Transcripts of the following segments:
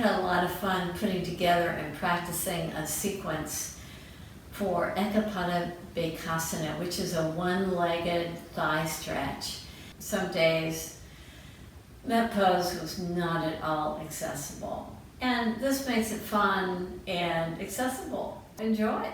had a lot of fun putting together and practicing a sequence for bhekasana, which is a one-legged thigh stretch. Some days that pose was not at all accessible. And this makes it fun and accessible. Enjoy.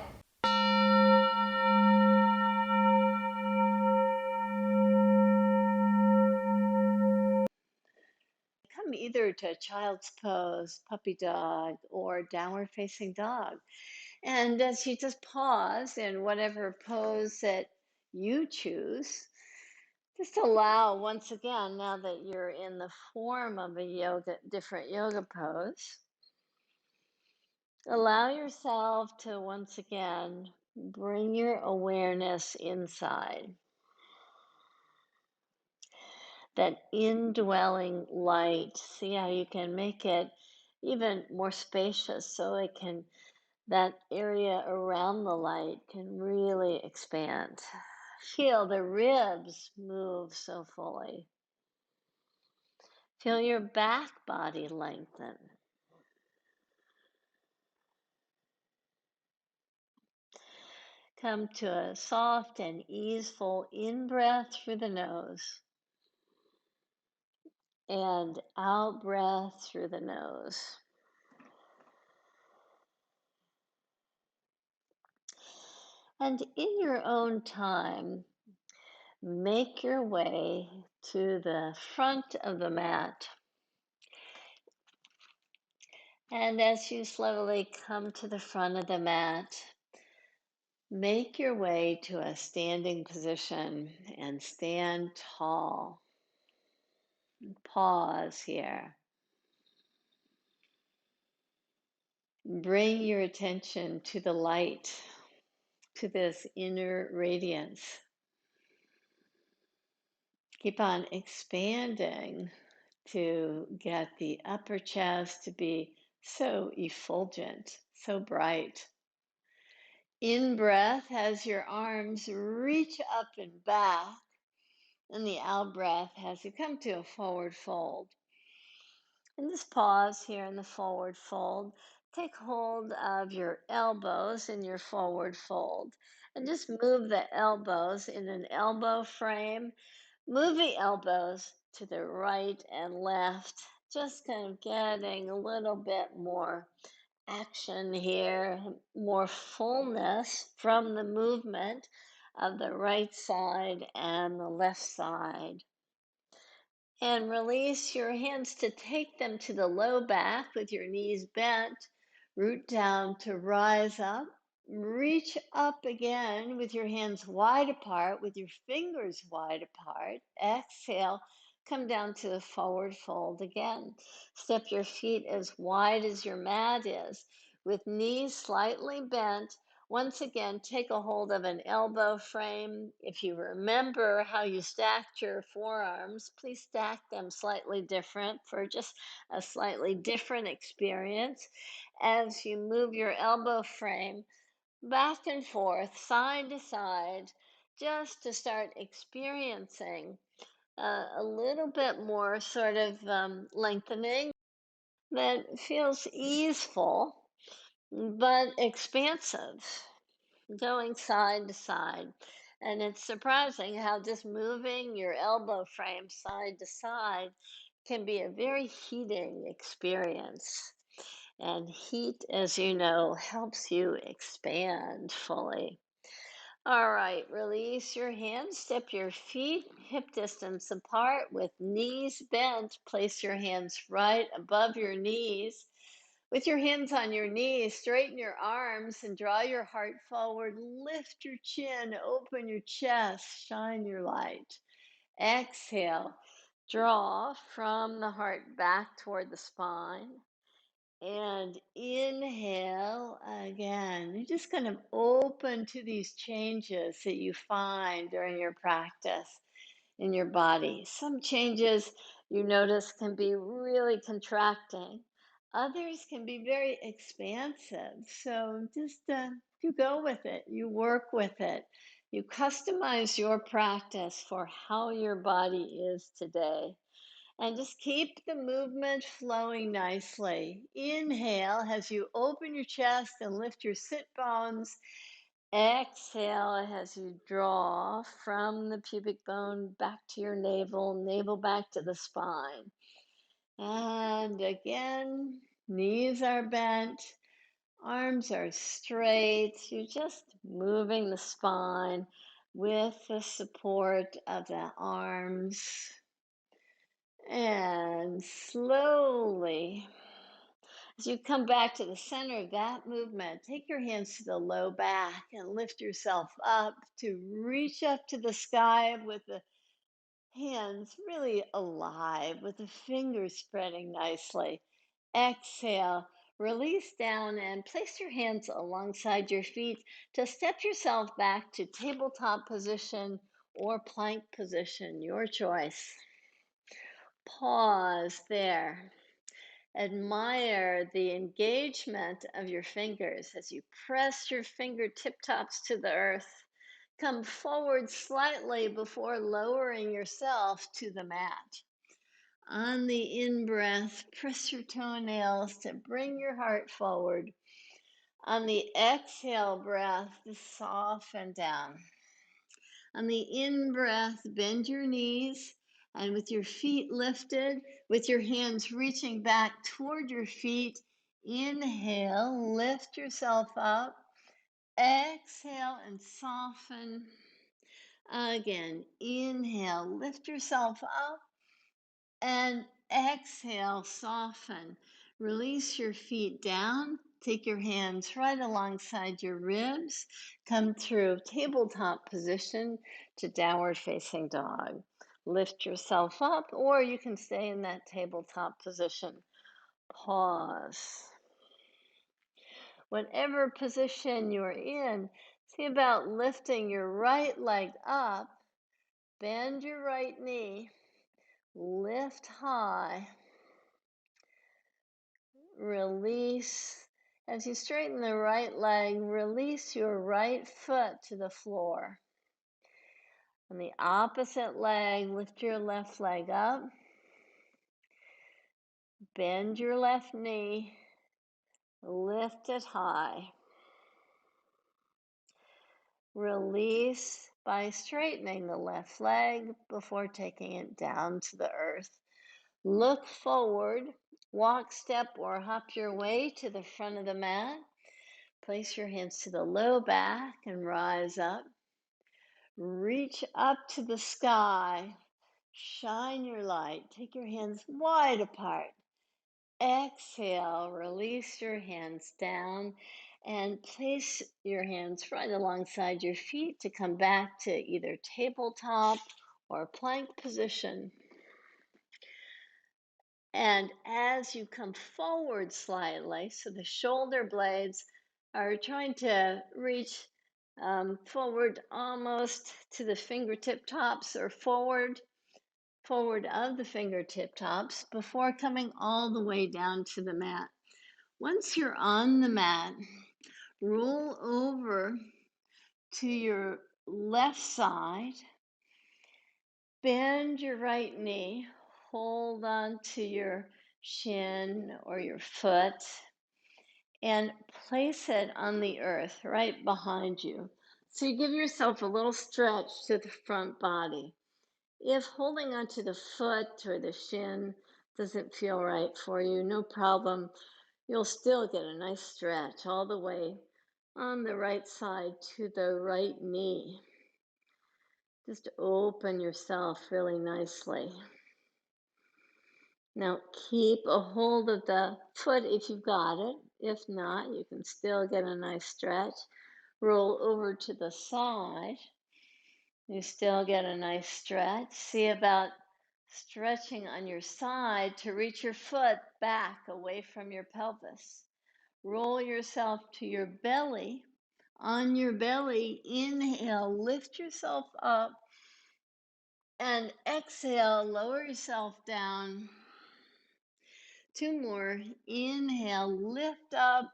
Come either to child's pose, puppy dog, or downward facing dog. And as you just pause in whatever pose that you choose, just allow once again, now that you're in the form of a different yoga pose, allow yourself to once again bring your awareness inside. That indwelling light, see how you can make it even more spacious so that area around the light can really expand. Feel the ribs move so fully. Feel your back body lengthen. Come to a soft and easeful in-breath through the nose and out-breath through the nose. And in your own time, make your way to the front of the mat. And as you slowly come to the front of the mat, make your way to a standing position and stand tall. Pause here. Bring your attention to the light, to this inner radiance. Keep on expanding to get the upper chest to be so effulgent, so bright. In breath, as your arms reach up and back, and the out breath as you come to a forward fold. And just pause here in the forward fold. Take hold of your elbows in your forward fold and just move the elbows in an elbow frame. Move the elbows to the right and left, just kind of getting a little bit more action here, more fullness from the movement of the right side and the left side. And release your hands to take them to the low back with your knees bent. Root down to rise up. Reach up again with your hands wide apart, with your fingers wide apart. Exhale, come down to the forward fold again. Step your feet as wide as your mat is, with knees slightly bent. Once again, take a hold of an elbow frame. If you remember how you stacked your forearms, please stack them slightly different for just a slightly different experience. As you move your elbow frame back and forth, side to side, just to start experiencing a little bit more sort of lengthening that feels easeful but expansive, going side to side. And it's surprising how just moving your elbow frame side to side can be a very heating experience. And heat, as you know, helps you expand fully. All right, release your hands, step your feet hip distance apart with knees bent. Place your hands right above your knees. With your hands on your knees, straighten your arms and draw your heart forward. Lift your chin, open your chest, shine your light. Exhale, draw from the heart back toward the spine. And inhale again. You're just kind of open to these changes that you find during your practice in your body. Some changes you notice can be really contracting. Others can be very expansive. So just you go with it, you work with it, you customize your practice for how your body is today. And just keep the movement flowing nicely. Inhale as you open your chest and lift your sit bones. Exhale as you draw from the pubic bone back to your navel, navel back to the spine. And again, knees are bent, arms are straight. You're just moving the spine with the support of the arms. And slowly, as you come back to the center of that movement, take your hands to the low back and lift yourself up to reach up to the sky with the hands really alive, with the fingers spreading nicely. Exhale, release down and place your hands alongside your feet to step yourself back to tabletop position or plank position, your choice. Pause there. Admire the engagement of your fingers as you press your fingertip tops to the earth. Come forward slightly before lowering yourself to the mat. On the in-breath, press your toenails to bring your heart forward. On the exhale breath, soften down. On the in-breath, bend your knees, and with your feet lifted, with your hands reaching back toward your feet, inhale, lift yourself up. Exhale and soften. Again, inhale, lift yourself up. And exhale, soften. Release your feet down. Take your hands right alongside your ribs. Come through tabletop position to downward facing dog. Lift yourself up, or you can stay in that tabletop position. Pause. Whatever position you're in, see about lifting your right leg up, bend your right knee, lift high. Release. As you straighten the right leg, release your right foot to the floor. On the opposite leg, lift your left leg up. Bend your left knee. Lift it high. Release by straightening the left leg before taking it down to the earth. Look forward. Walk, step, or hop your way to the front of the mat. Place your hands to the low back and rise up. Reach up to the sky. Shine your light. Take your hands wide apart. Exhale, release your hands down and place your hands right alongside your feet to come back to either tabletop or plank position. And as you come forward slightly, so the shoulder blades are trying to reach forward almost to the fingertip tops or forward of the fingertip tops before coming all the way down to the mat. Once you're on the mat, roll over to your left side, bend your right knee, hold on to your shin or your foot, and place it on the earth right behind you. So you give yourself a little stretch to the front body. If holding onto the foot or the shin doesn't feel right for you, no problem. You'll still get a nice stretch all the way on the right side to the right knee. Just open yourself really nicely. Now keep a hold of the foot if you've got it. If not, you can still get a nice stretch. Roll over to the side. You still get a nice stretch. See about stretching on your side to reach your foot back away from your pelvis. Roll yourself to your belly. On your belly, inhale, lift yourself up, and exhale, lower yourself down. Two more. Inhale, lift up.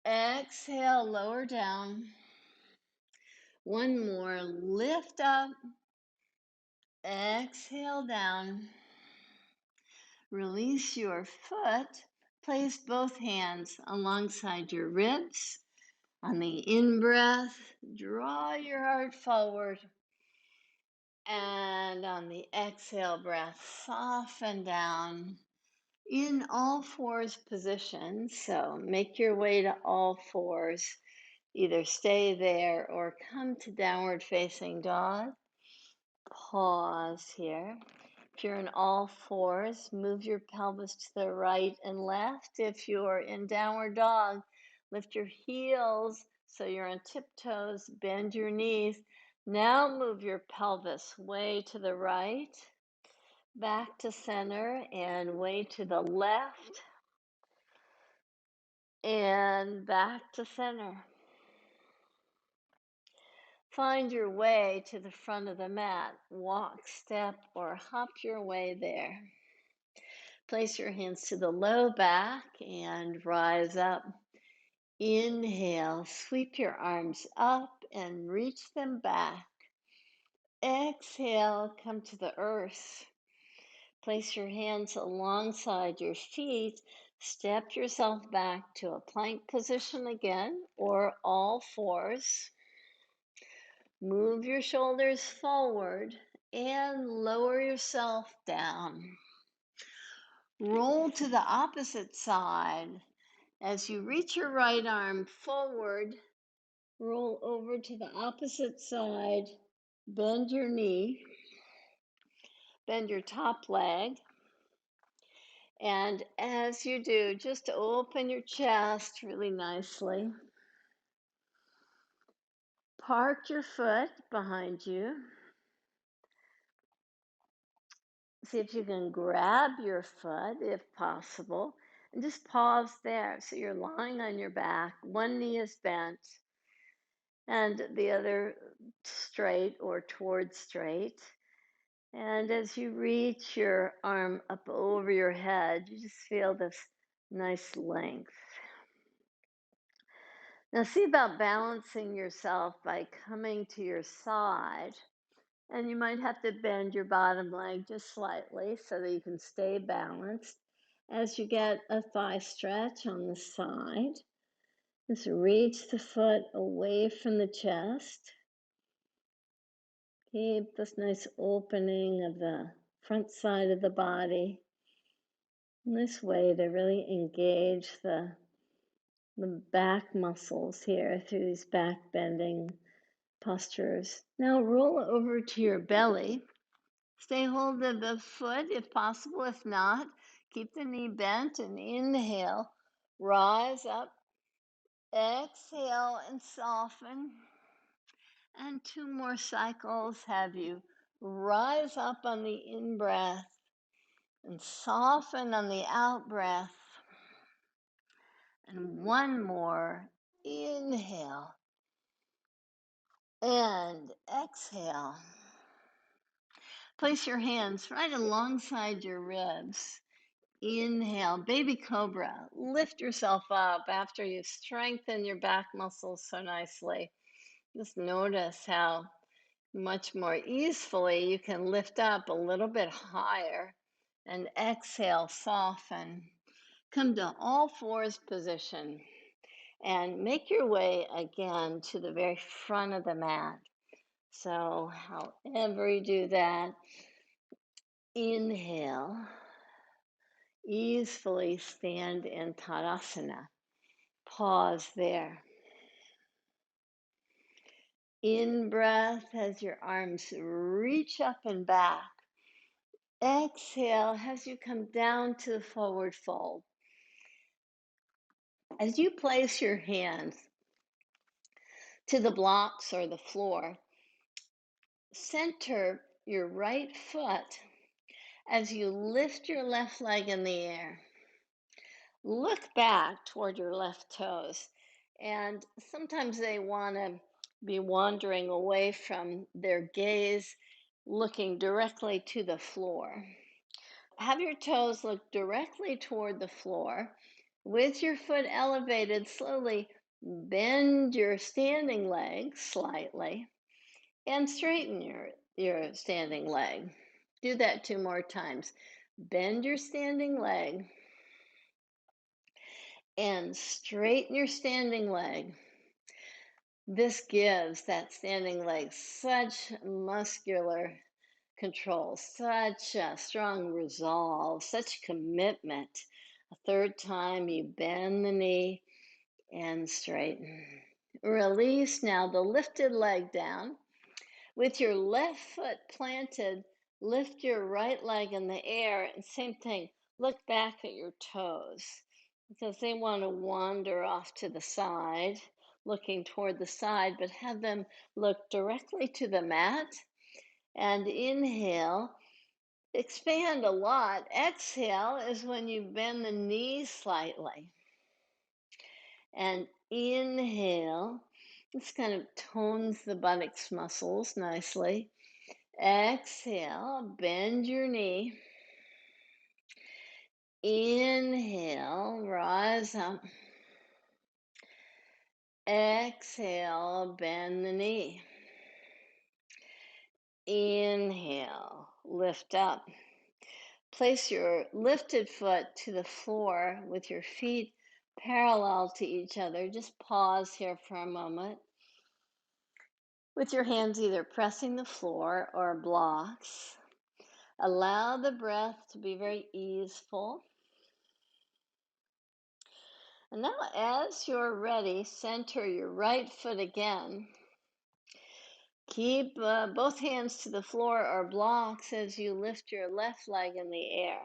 Exhale, lower down. One more. Lift up. Exhale down. Release your foot. Place both hands alongside your ribs. On the in-breath, draw your heart forward. And on the exhale breath, soften down in all fours position. So make your way to all fours. Either stay there or come to downward facing dog. Pause here. If you're in all fours, move your pelvis to the right and left. If you're in downward dog, lift your heels so you're on tiptoes, bend your knees. Now move your pelvis way to the right, back to center, and way to the left, and back to center. Find your way to the front of the mat. Walk, step, or hop your way there. Place your hands to the low back and rise up. Inhale, sweep your arms up and reach them back. Exhale, come to the earth. Place your hands alongside your feet. Step yourself back to a plank position again, or all fours. Move your shoulders forward and lower yourself down. Roll to the opposite side. As you reach your right arm forward, roll over to the opposite side, bend your knee, bend your top leg, and as you do, just open your chest really nicely. Park your foot behind you. See if you can grab your foot if possible, and just pause there. So you're lying on your back, one knee is bent, and the other straight or towards straight. And as you reach your arm up over your head, you just feel this nice length. Now, see about balancing yourself by coming to your side. And you might have to bend your bottom leg just slightly so that you can stay balanced. As you get a thigh stretch on the side, just reach the foot away from the chest. Keep this nice opening of the front side of the body. Nice way to really engage the back muscles here through these back bending postures. Now roll over to your belly. Stay hold of the foot if possible. If not, keep the knee bent and inhale. Rise up. Exhale and soften. And 2 more cycles. Have you rise up on the in-breath and soften on the out-breath. And 1 more. Inhale and exhale. Place your hands right alongside your ribs. Inhale, baby cobra. Lift yourself up after you've strengthened your back muscles so nicely. Just notice how much more easily you can lift up a little bit higher and exhale, soften. Come to all fours position and make your way again to the very front of the mat. So however you do that, inhale, easily stand in Tadasana. Pause there. In breath as your arms reach up and back. Exhale as you come down to the forward fold. As you place your hands to the blocks or the floor, center your right foot as you lift your left leg in the air. Look back toward your left toes. And sometimes they want to be wandering away from their gaze, looking directly to the floor. Have your toes look directly toward the floor. With your foot elevated, slowly bend your standing leg slightly and straighten your standing leg. Do that 2 more times. Bend your standing leg and straighten your standing leg. This gives that standing leg such muscular control, such a strong resolve, such commitment. A third time, you bend the knee and straighten. Release now the lifted leg down. With your left foot planted, lift your right leg in the air, and same thing, look back at your toes because they want to wander off to the side, looking toward the side, but have them look directly to the mat. And inhale, expand a lot. Exhale is when you bend the knees slightly. And inhale, this kind of tones the buttocks muscles nicely. Exhale, bend your knee. Inhale, rise up. Exhale, bend the knee. Inhale, lift up. Place your lifted foot to the floor with your feet parallel to each other. Just pause here for a moment. With your hands either pressing the floor or blocks. Allow the breath to be very easeful. And now, as you're ready, center your right foot again. Keep both hands to the floor or blocks as you lift your left leg in the air.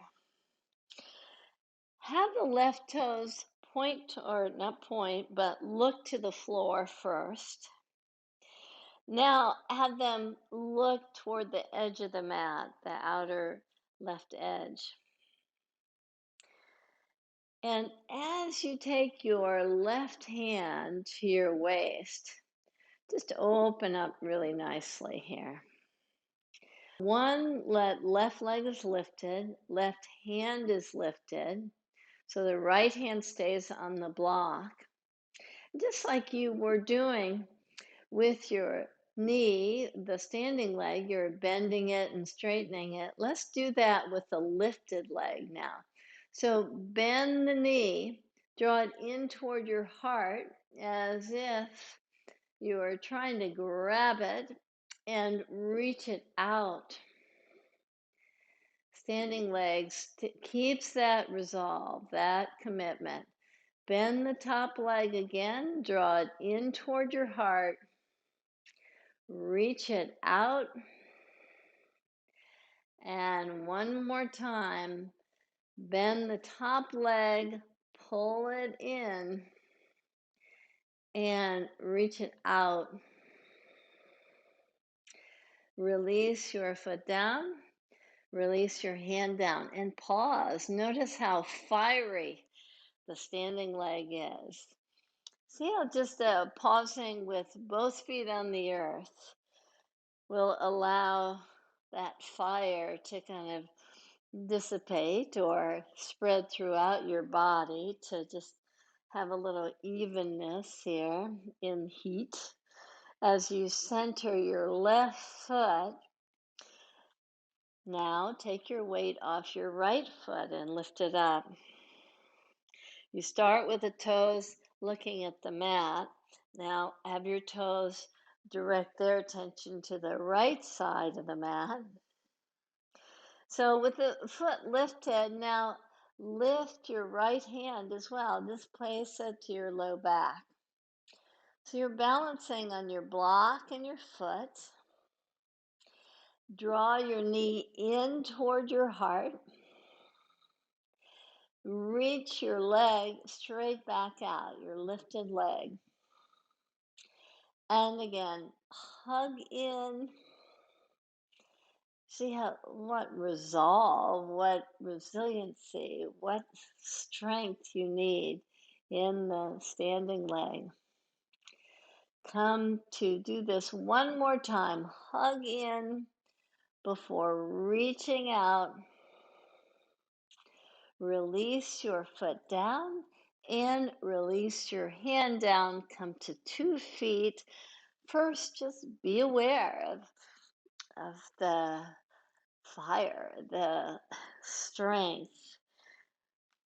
Have the left toes point, or not point, but look to the floor first. Now, have them look toward the edge of the mat, the outer left edge. And as you take your left hand to your waist, just open up really nicely here. One, left leg is lifted, left hand is lifted, so the right hand stays on the block. Just like you were doing with your knee, the standing leg, you're bending it and straightening it. Let's do that with the lifted leg now. So bend the knee, draw it in toward your heart as if you are trying to grab it and reach it out. Standing legs keeps that resolve, that commitment. Bend the top leg again, draw it in toward your heart, reach it out, and one more time, bend the top leg, pull it in, and reach it out. Release your foot down, release your hand down, and pause. Notice how fiery the standing leg is. See how just pausing with both feet on the earth will allow that fire to kind of dissipate or spread throughout your body to just have a little evenness here in heat. As you center your left foot, now take your weight off your right foot and lift it up. You start with the toes looking at the mat. Now have your toes direct their attention to the right side of the mat. So with the foot lifted, now lift your right hand as well. Just place it to your low back. So you're balancing on your block and your foot. Draw your knee in toward your heart. Reach your leg straight back out, your lifted leg. And again, hug in. See what resolve, what resiliency, what strength you need in the standing leg. Come to do this one more time. Hug in before reaching out. Release your foot down and release your hand down. Come to 2 feet. First, just be aware of the fire, the strength,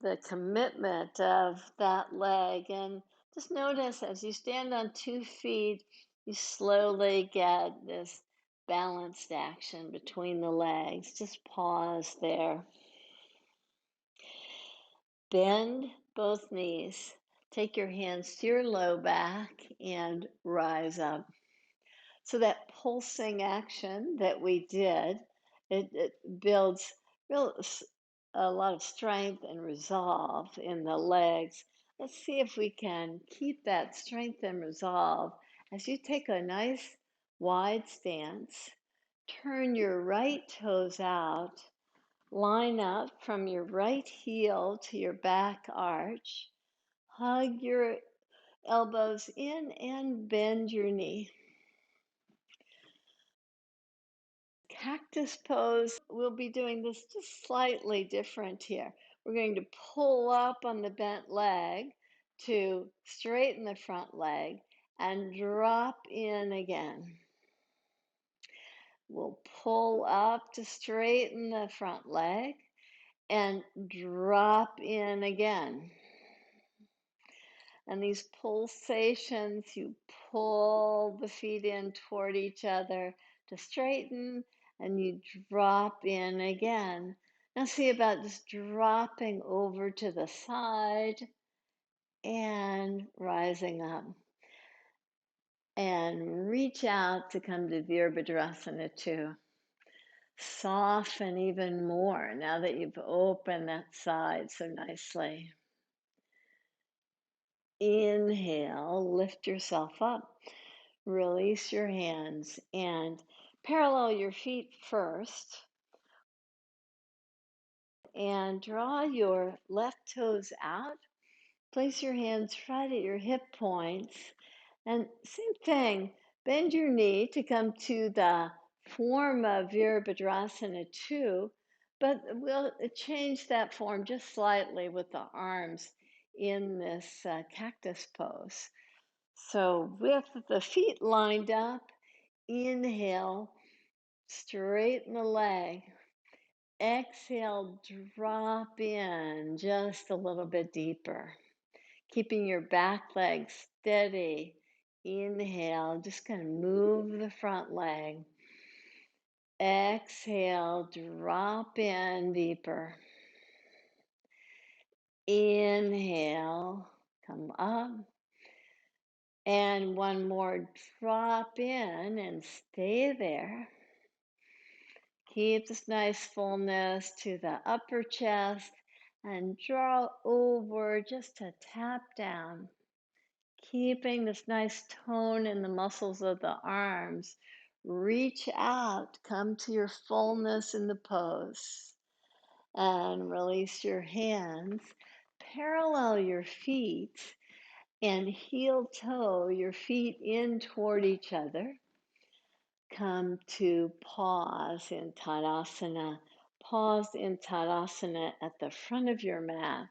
the commitment of that leg. And just notice as you stand on 2 feet, you slowly get this balanced action between the legs. Just pause there. Bend both knees. Take your hands to your low back and rise up. So that pulsing action that we did, it builds a lot of strength and resolve in the legs. Let's see if we can keep that strength and resolve as you take a nice wide stance. Turn your right toes out. Line up from your right heel to your back arch. Hug your elbows in and bend your knee. Cactus pose, we'll be doing this just slightly different here. We're going to pull up on the bent leg to straighten the front leg and drop in again. We'll pull up to straighten the front leg and drop in again. And these pulsations, you pull the feet in toward each other to straighten, and you drop in again. Now see about just dropping over to the side and rising up. And reach out to come to Virabhadrasana 2. Soften even more now that you've opened that side so nicely. Inhale, lift yourself up. Release your hands and parallel your feet first. And draw your left toes out. Place your hands right at your hip points. And same thing, bend your knee to come to the form of Virabhadrasana 2, but we'll change that form just slightly with the arms in this cactus pose. So with the feet lined up, inhale, straighten the leg. Exhale, drop in just a little bit deeper. Keeping your back leg steady. Inhale, just kind of move the front leg. Exhale, drop in deeper. Inhale, come up. And one more, drop in and stay there. Keep this nice fullness to the upper chest and draw over just to tap down. Keeping this nice tone in the muscles of the arms. Reach out, come to your fullness in the pose. And release your hands. Parallel your feet and heel toe your feet in toward each other. Come to pause in Tadasana. Pause in Tadasana at the front of your mat.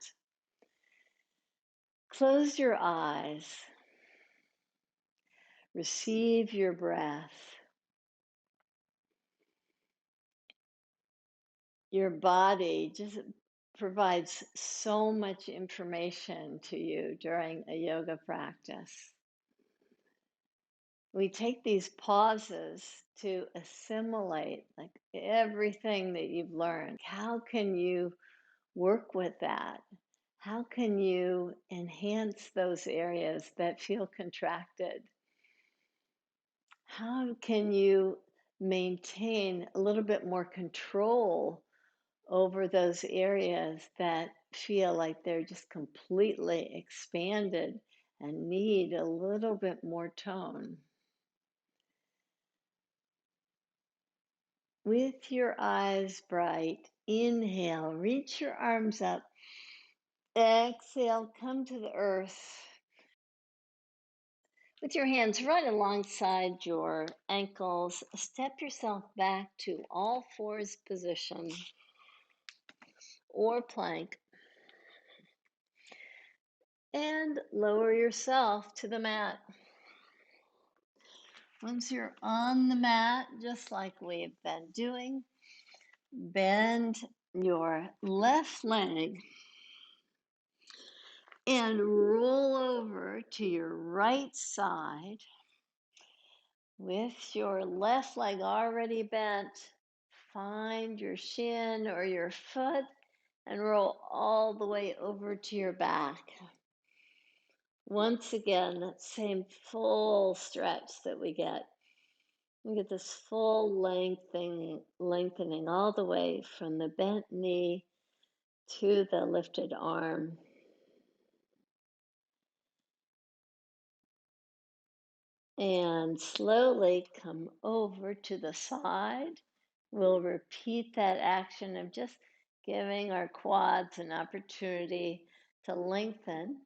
Close your eyes. Receive your breath. Your body just provides so much information to you during a yoga practice. We take these pauses to assimilate like everything that you've learned. How can you work with that? How can you enhance those areas that feel contracted? How can you maintain a little bit more control over those areas that feel like they're just completely expanded and need a little bit more tone? With your eyes bright, inhale, reach your arms up. Exhale, come to the earth. With your hands right alongside your ankles, step yourself back to all fours position or plank. And lower yourself to the mat. Once you're on the mat, just like we've been doing, bend your left leg and roll over to your right side with your left leg already bent. Find your shin or your foot and roll all the way over to your back. Once again, that same full stretch that we get. We get this full lengthening all the way from the bent knee to the lifted arm. And slowly come over to the side. We'll repeat that action of just giving our quads an opportunity to lengthen.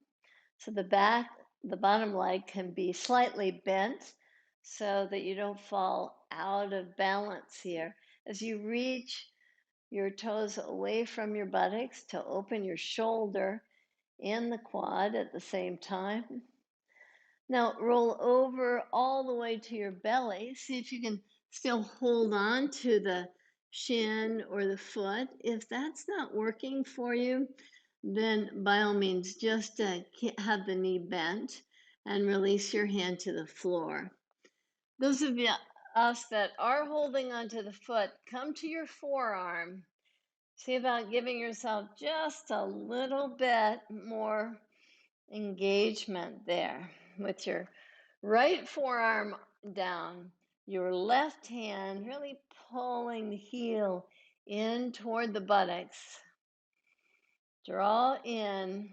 So the bottom leg can be slightly bent so that you don't fall out of balance here. As you reach your toes away from your buttocks to open your shoulder and the quad at the same time. Now roll over all the way to your belly. See if you can still hold on to the shin or the foot. If that's not working for you, then by all means, just have the knee bent and release your hand to the floor. Those of us that are holding onto the foot, come to your forearm. See about giving yourself just a little bit more engagement there with your right forearm down, your left hand really pulling the heel in toward the buttocks. Draw in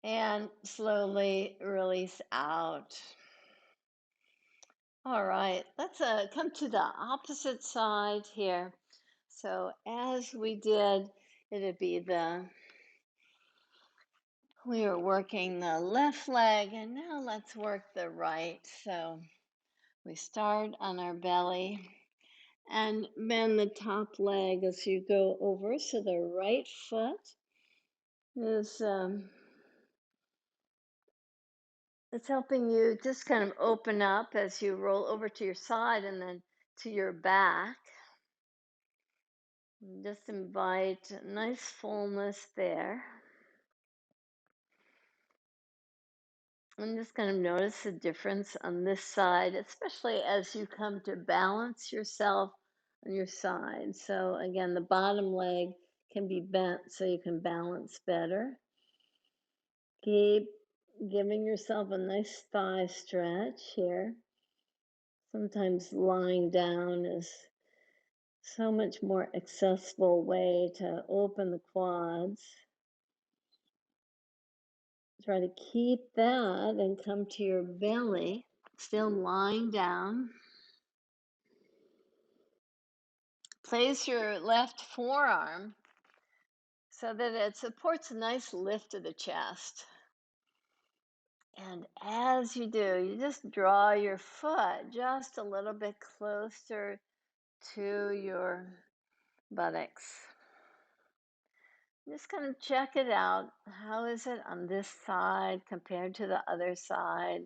and slowly release out. All right, let's come to the opposite side here. So as we did, it'd be we were working the left leg, and now let's work the right. So we start on our belly and bend the top leg as you go over. So the right foot is it's helping you just kind of open up as you roll over to your side and then to your back. Just invite a nice fullness there. And just kind of notice the difference on this side, especially as you come to balance yourself on your side. So again, the bottom leg can be bent so you can balance better. Keep giving yourself a nice thigh stretch here. Sometimes lying down is so much more accessible way to open the quads. Try to keep that and come to your belly, still lying down. Place your left forearm so that it supports a nice lift of the chest. And as you do, you just draw your foot just a little bit closer to your buttocks. Just kind of check it out. How is it on this side compared to the other side?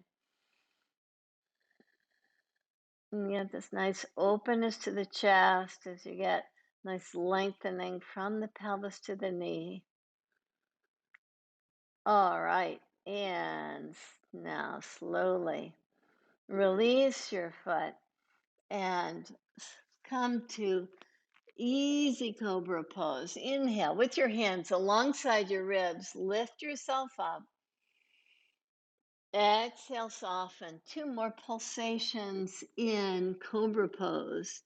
And you get this nice openness to the chest as you get nice lengthening from the pelvis to the knee. All right, and now slowly release your foot and come to easy Cobra pose. Inhale with your hands alongside your ribs. Lift yourself up. Exhale, soften. 2 more pulsations in Cobra pose.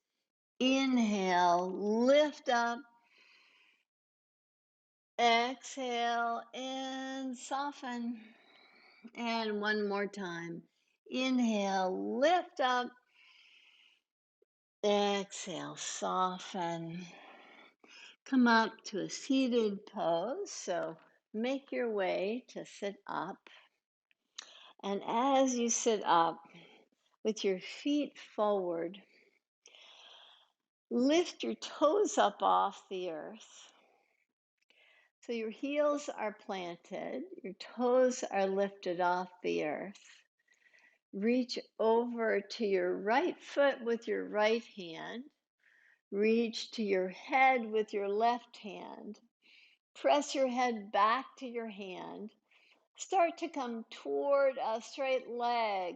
Inhale, lift up. Exhale and soften. And one more time. Inhale, lift up. Exhale, soften. Come up to a seated pose. So make your way to sit up. And as you sit up, with your feet forward, lift your toes up off the earth. So your heels are planted, your toes are lifted off the earth. Reach over to your right foot with your right hand. Reach to your head with your left hand. Press your head back to your hand. Start to come toward a straight leg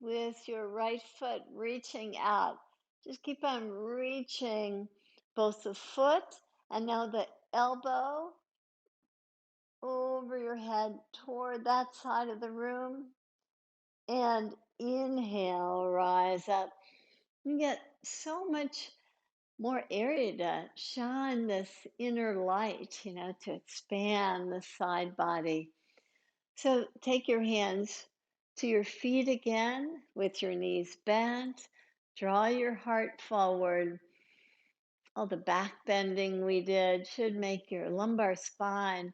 with your right foot reaching out. Just keep on reaching both the foot and now the elbow over your head toward that side of the room. And inhale, rise up. You get so much more area to shine this inner light, to expand the side body. So take your hands to your feet again with your knees bent. Draw your heart forward. All the back bending we did should make your lumbar spine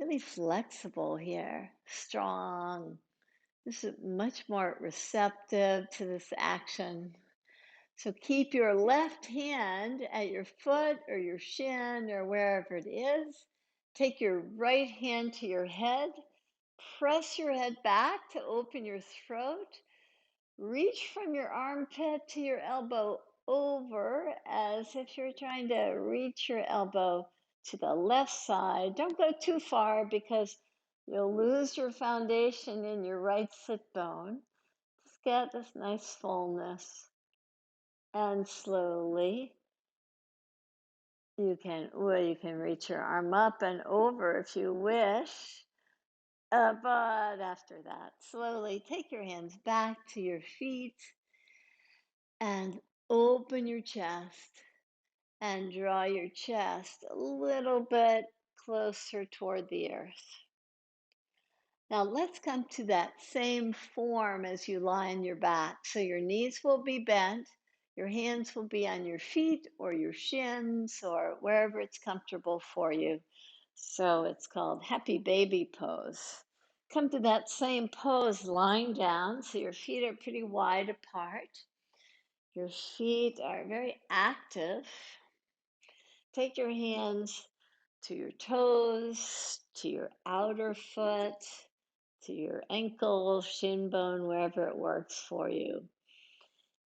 really flexible here, strong. This is much more receptive to this action. So keep your left hand at your foot or your shin or wherever it is. Take your right hand to your head. Press your head back to open your throat. Reach from your armpit to your elbow over as if you're trying to reach your elbow to the left side. Don't go too far because you'll lose your foundation in your right sit bone. Just get this nice fullness. And slowly you can reach your arm up and over if you wish. But after that, slowly take your hands back to your feet and open your chest and draw your chest a little bit closer toward the earth. Now let's come to that same form as you lie on your back. So your knees will be bent, your hands will be on your feet or your shins or wherever it's comfortable for you. So it's called happy baby pose. Come to that same pose lying down, so your feet are pretty wide apart. Your feet are very active. Take your hands to your toes, to your outer foot, to your ankle, shin bone, wherever it works for you.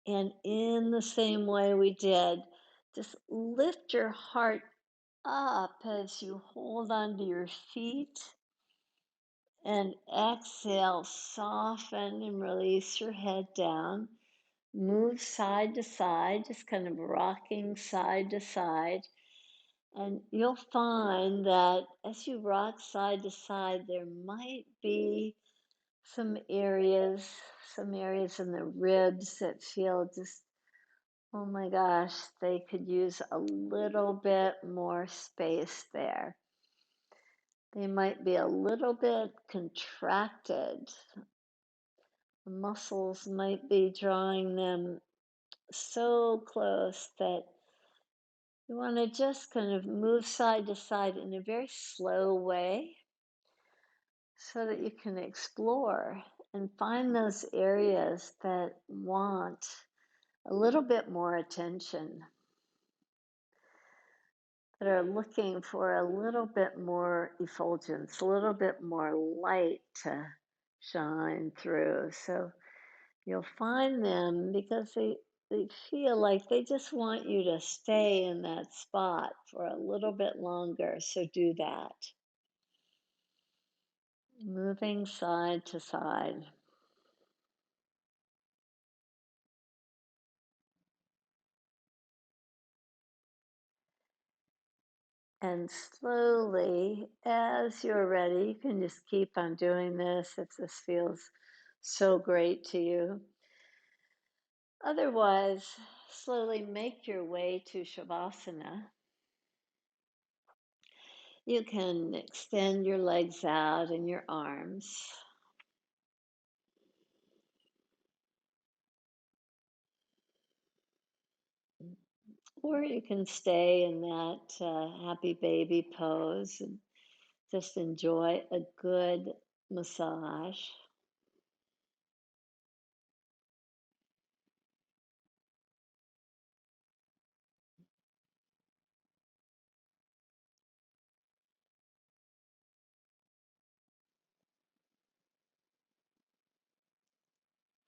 And in the same way we did, just lift your heart up as you hold onto your feet. And exhale, soften and release your head down. Move side to side, just kind of rocking side to side. And you'll find that as you rock side to side, there might be some areas in the ribs that feel just, oh my gosh, they could use a little bit more space there. They might be a little bit contracted. The muscles might be drawing them so close that you want to just kind of move side to side in a very slow way so that you can explore and find those areas that want a little bit more attention, that are looking for a little bit more effulgence, a little bit more light to shine through. So you'll find them because they feel like they just want you to stay in that spot for a little bit longer. So do that. Moving side to side. And slowly, as you're ready, you can just keep on doing this if this feels so great to you. Otherwise, slowly make your way to Shavasana. You can extend your legs out and your arms. Or you can stay in that happy baby pose and just enjoy a good massage.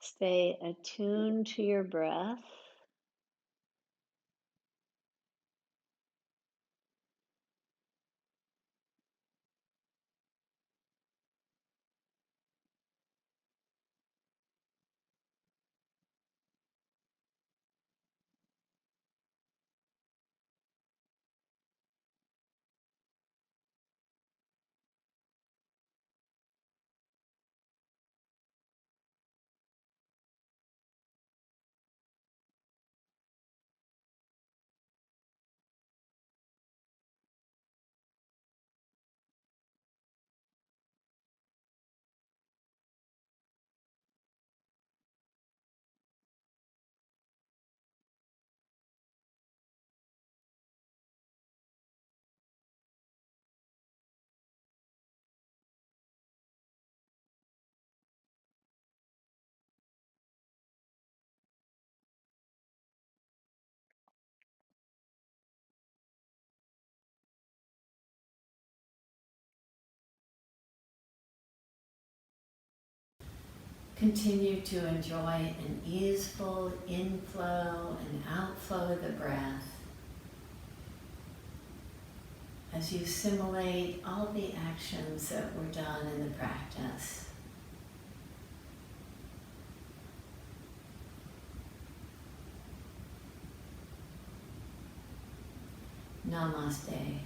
Stay attuned to your breath. Continue to enjoy an easeful inflow and outflow of the breath as you assimilate all the actions that were done in the practice. Namaste.